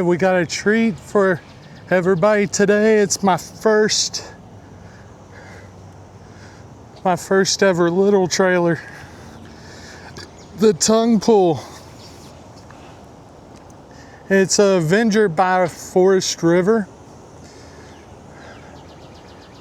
we got a treat for everybody today. It's my first ever little trailer. The tongue pull. It's a Avenger by Forest River.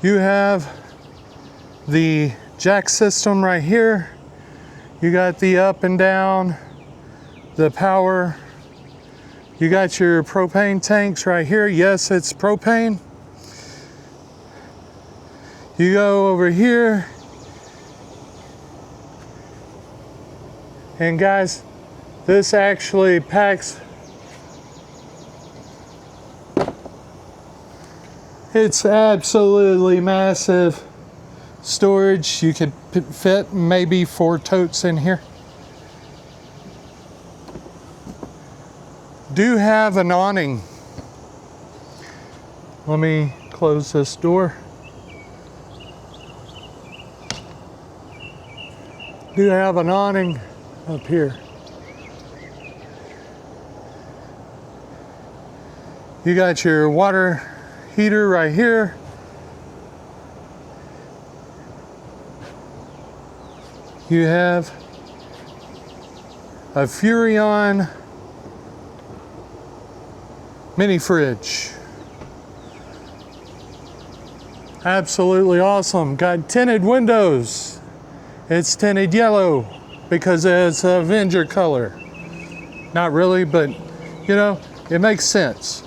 You have the jack system right here. You got the up and down, the power. You got your propane tanks right here. Yes, it's propane. You go over here. And guys, this actually packs. It's absolutely massive storage. You could fit maybe 4 totes in here. Do have an awning. Let me close this door. Do have an awning up here. You got your water heater right here. You have a Furion mini fridge. Absolutely awesome. Got tinted windows. It's tinted yellow because it's an Avenger color. Not really, but you know, it makes sense.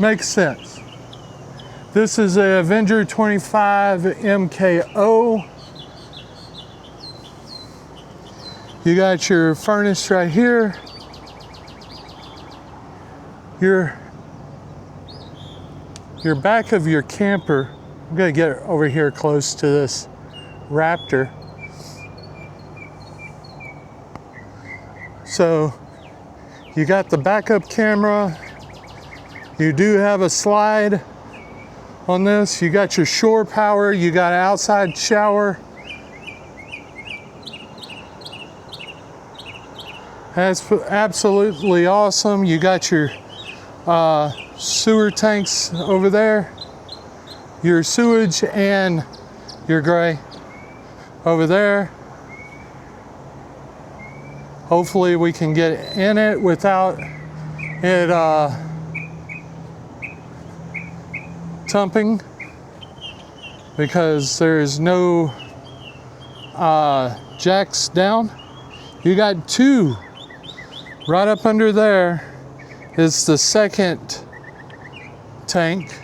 Makes sense. This is a Avenger 25 MKO. You got your furnace right here. Your back of your camper. I'm gonna get over here close to this Raptor. So you got the backup camera. You do have a slide on this. You got your shore power. You got an outside shower. That's absolutely awesome. You got your sewer tanks over there. Your sewage and your gray over there. Hopefully we can get in it without it tumping, because there's no jacks down. You got 2 right up under there. Is the second tank.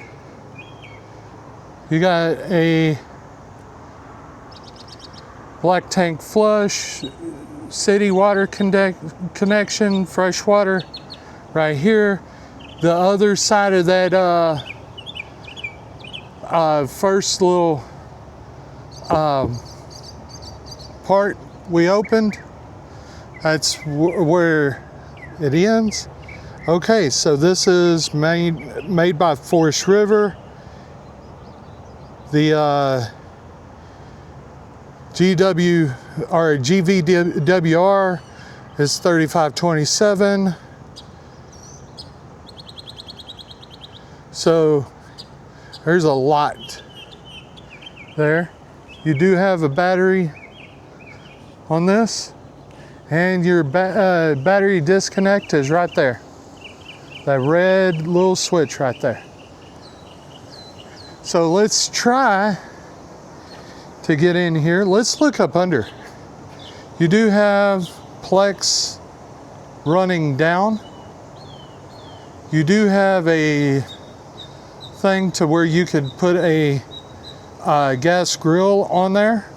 You got a black tank flush, city water connection, fresh water right here. The other side of that first little part we opened, that's where it ends. Okay, so this is made by Forest River. The GVWR is 3527. So there's a lot there. You do have a battery on this, and your battery disconnect is right there. That red little switch right there. So let's try to get in here. Let's look up under. You do have Plex running down. You do have a thing to where you could put a gas grill on there.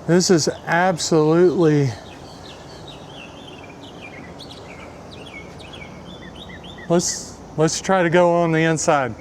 This is absolutely, let's try to go on the inside.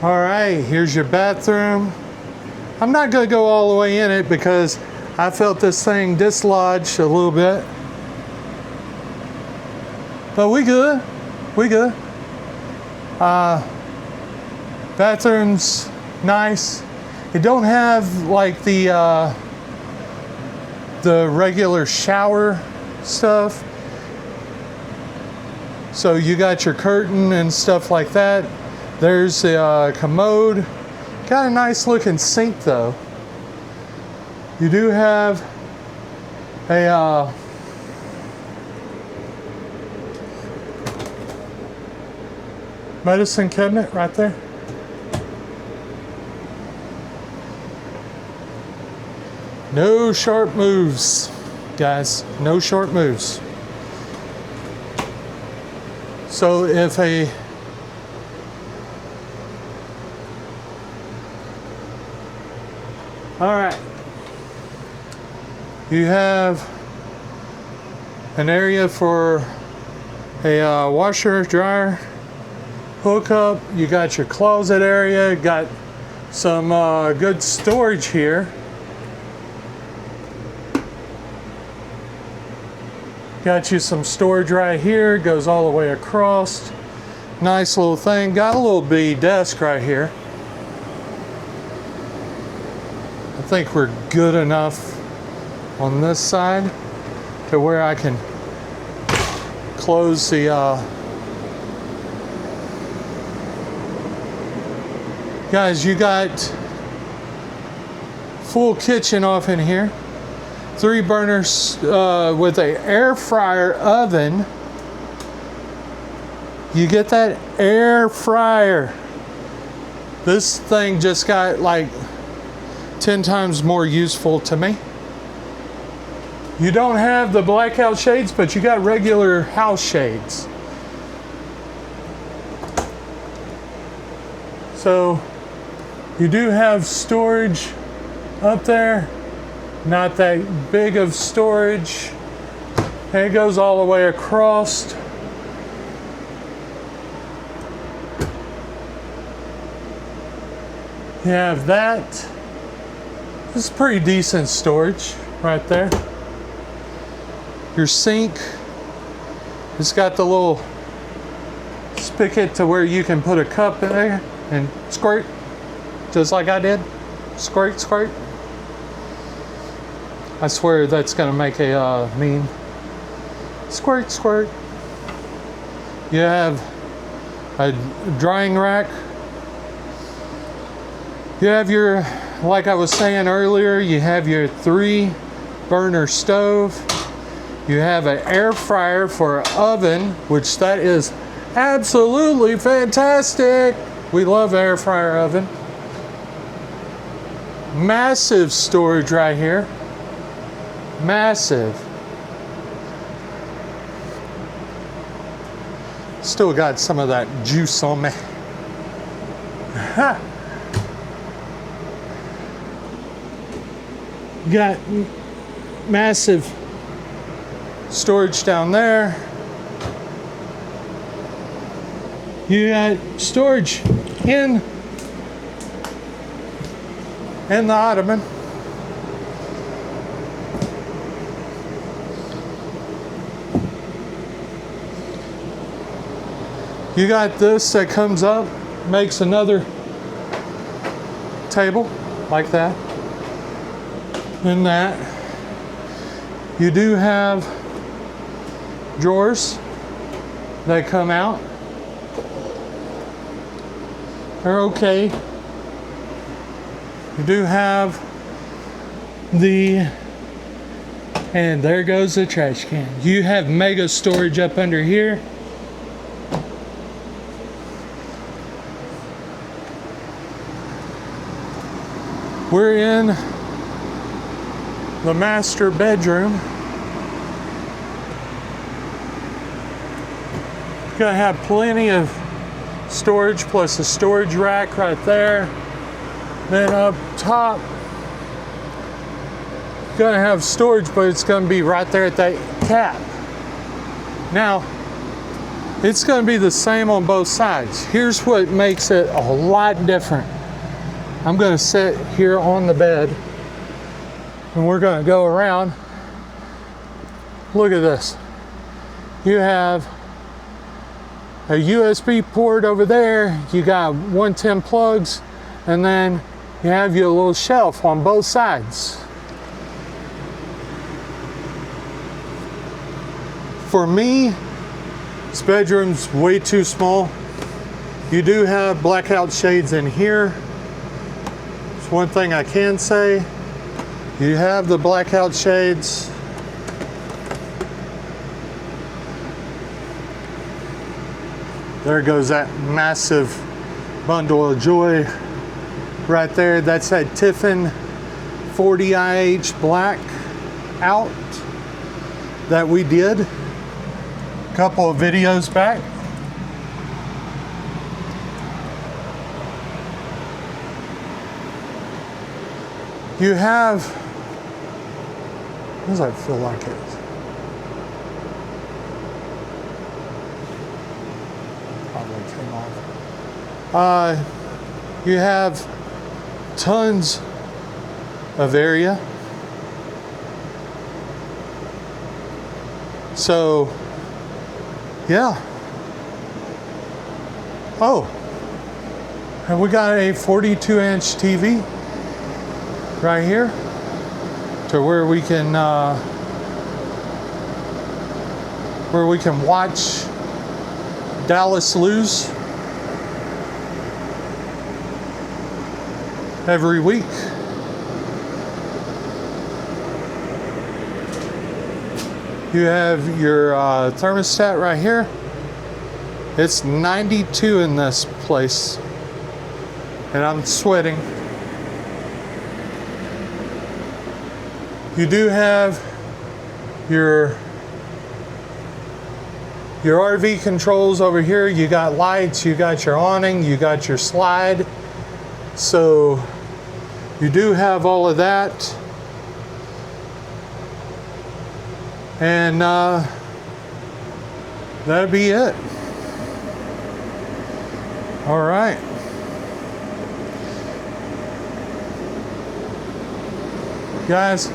All right, here's your bathroom. I'm not gonna go all the way in it because I felt this thing dislodge a little bit. But we good, we good. Bathroom's nice. It don't have like the regular shower stuff. So you got your curtain and stuff like that. There's the commode. Got a nice looking sink though. You do have a medicine cabinet right there. No sharp moves, guys. No sharp moves. So if a all right, you have an area for a washer, dryer, hookup. You got your closet area. Got some good storage here. Got you some storage right here. Goes all the way across. Nice little thing. Got a little bitty desk right here. I think we're good enough on this side to where I can close the guys, you got full kitchen off in here. 3 burners with an air fryer oven. You get that air fryer. This thing just got like 10 times more useful to me. You don't have the blackout shades, but you got regular house shades. So you do have storage up there. Not that big of storage. And it goes all the way across. You have that. This is pretty decent storage right there. Your sink. It's got the little spigot to where you can put a cup in there and squirt, just like I did. Squirt, squirt. I swear that's gonna make a meme. Squirt, squirt. You have a drying rack. You have your, like I was saying earlier, you have your 3 burner stove. You have an air fryer for an oven, which that is absolutely fantastic. We love air fryer oven. Massive storage right here. Massive. Still got some of that juice on me. Ha. Got massive storage down there. You got storage in the ottoman. You got this that comes up, makes another table like that. And that. You do have drawers that come out. They're okay. You do have and there goes the trash can. You have mega storage up under here. We're in the master bedroom. Gonna have plenty of storage plus a storage rack right there. Then up top, gonna have storage, but it's gonna be right there at that cap. Now, It's going to be the same on both sides. Here's what makes it a lot different. I'm going to sit here on the bed and we're going to go around. Look at this. You have a USB port over there. You got 110 plugs, and then you have your little shelf on both sides. For me, this bedroom's way too small. You do have blackout shades in here. It's one thing I can say. You have the blackout shades. There goes that massive bundle of joy right there. That's that Tiffin 40 IH black out that we did a couple of videos back. You have, what does that feel like it? Probably came off. You have tons of area. So, yeah. Oh, and we got a 42-inch TV right here to where we can watch Dallas lose every week. You have your thermostat right here. It's 92 in this place, and I'm sweating. You do have your RV controls over here. You got lights, you got your awning, you got your slide. So you do have all of that. And that'll be it. All right. Guys,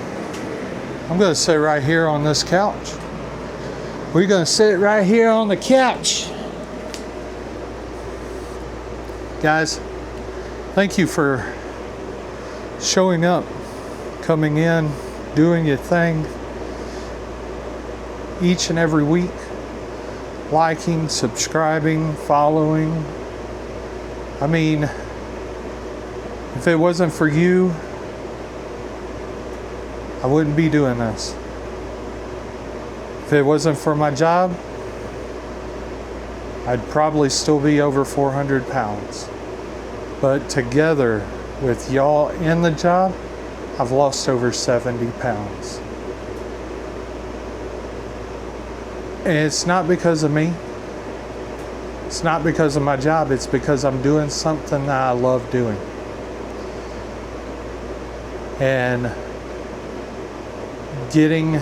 I'm going to sit right here on this couch. We're going to sit right here on the couch. Guys, thank you for showing up, coming in, doing your thing each and every week. Liking, subscribing, following. I mean, if it wasn't for you, I wouldn't be doing this. If it wasn't for my job, I'd probably still be over 400 pounds. But together with y'all in the job, I've lost over 70 pounds. And it's not because of me. It's not because of my job. It's because I'm doing something that I love doing. And getting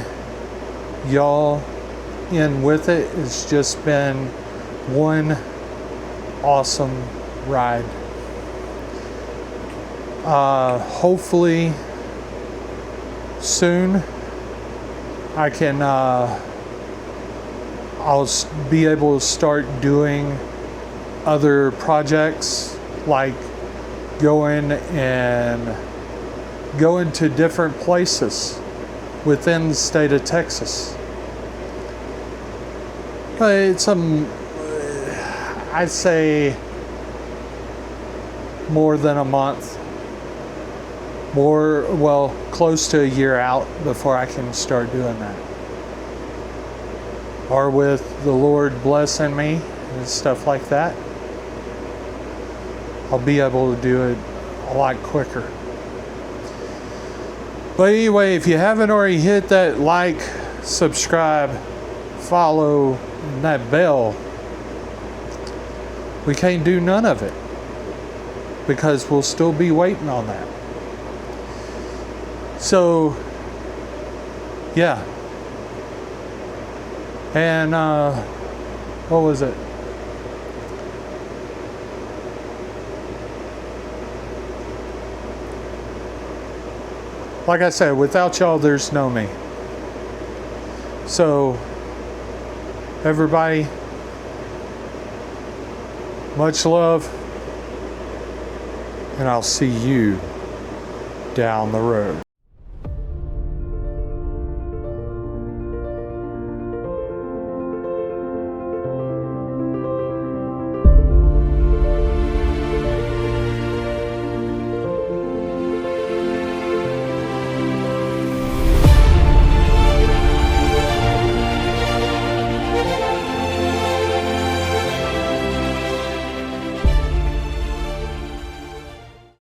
y'all in with it has just been one awesome ride. Hopefully soon I can I'll be able to start doing other projects, like going to different places within the state of Texas. It's I'd say more than a month, close to a year out before I can start doing that. Or with the Lord blessing me and stuff like that, I'll be able to do it a lot quicker. But anyway, if you haven't already hit that like, subscribe, follow, and that bell, we can't do none of it because we'll still be waiting on that. So, yeah. And What was it? Like I said, without y'all, there's no me. So, everybody, much love, and I'll see you down the road.